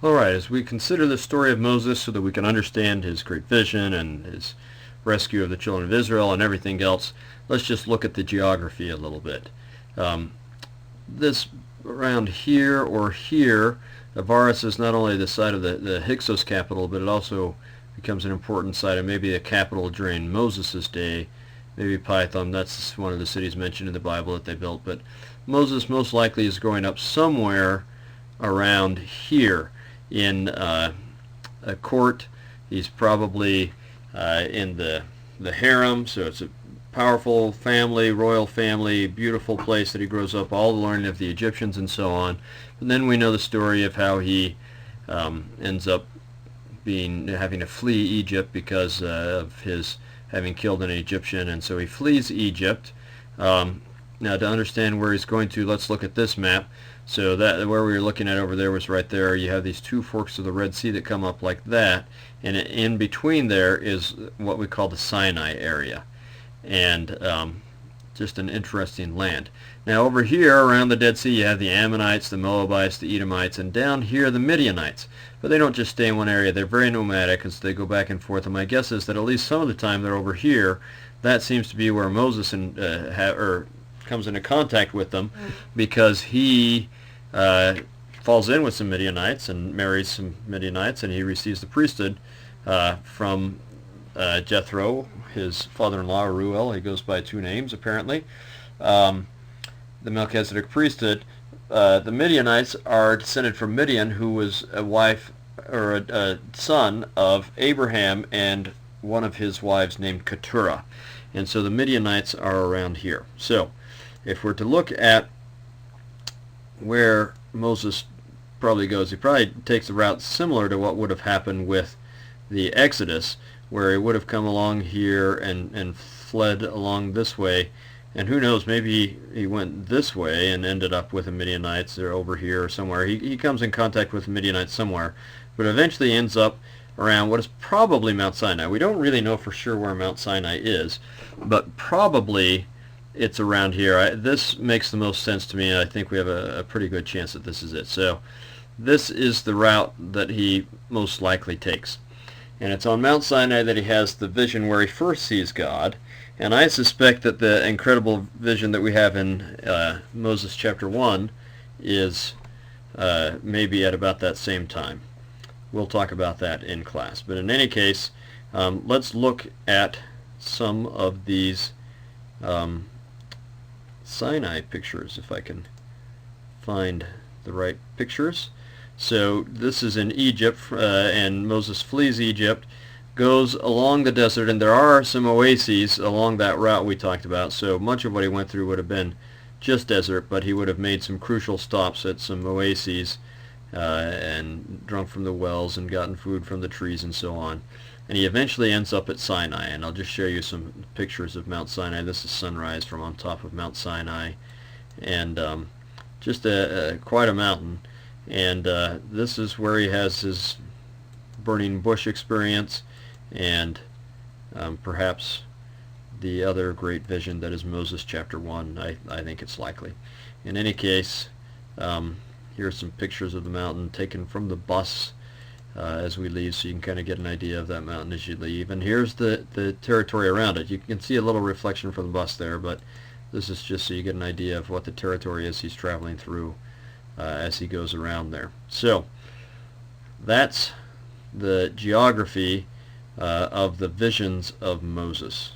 Alright, as we consider the story of Moses so that we can understand his great vision and his rescue of the children of Israel and everything else, let's just look at the geography a little bit. Um, this around here or here, Avaris is not only the site of the Hyksos capital, but it also becomes an important site and maybe a capital during Moses' day. Maybe Python, that's one of the cities mentioned in the Bible that they built, but Moses most likely is growing up somewhere around here in a court. He's probably in the harem, so it's a powerful family, royal family, beautiful place that he grows up, all the learning of the Egyptians and so on. And then we know the story of how he ends up having to flee Egypt because of his having killed an Egyptian, and so he flees Egypt. Now to understand where he's going to, let's look at this map. So that where we were looking at over there was right there. You have these two forks of the Red Sea that come up like that, and in between there is what we call the Sinai area, and just an interesting land. Now over here around the Dead Sea you have the Ammonites, the Moabites, the Edomites, and down here the Midianites. But they don't just stay in one area. They're very nomadic, and so they go back and forth. And my guess is that at least some of the time they're over here. That seems to be where Moses comes into contact with them, because he falls in with some Midianites and marries some Midianites, and he receives the priesthood from Jethro, his father-in-law, Ruel. He goes by two names apparently. The Melchizedek priesthood. The Midianites are descended from Midian, who was a wife or a son of Abraham and one of his wives named Keturah. And so the Midianites are around here. So if we're to look at where Moses probably goes, he probably takes a route similar to what would have happened with the Exodus, where he would have come along here and fled along this way. And who knows, maybe he went this way and ended up with the Midianites or over here or somewhere. He comes in contact with the Midianites somewhere, but eventually ends up around what is probably Mount Sinai. We don't really know for sure where Mount Sinai is, but probably it's around here. This makes the most sense to me, and I think we have a pretty good chance that this is it. So this is the route that he most likely takes. And it's on Mount Sinai that he has the vision where he first sees God. And I suspect that the incredible vision that we have in Moses chapter 1 is maybe at about that same time. We'll talk about that in class. But in any case, let's look at some of these Sinai pictures, if I can find the right pictures. So this is in Egypt, and Moses flees Egypt, goes along the desert, and there are some oases along that route we talked about. So much of what he went through would have been just desert, but he would have made some crucial stops at some oases and drunk from the wells and gotten food from the trees and so on. And he eventually ends up at Sinai, and I'll just show you some pictures of Mount Sinai. This is sunrise from on top of Mount Sinai, and just quite a mountain. And this is where he has his burning bush experience, and perhaps the other great vision that is Moses chapter 1. I think it's likely. In any case, here's some pictures of the mountain taken from the bus as we leave, so you can kind of get an idea of that mountain as you leave. And here's the territory around it. You can see a little reflection from the bus there, but this is just so you get an idea of what the territory is he's traveling through as he goes around there. So that's the geography of the visions of Moses.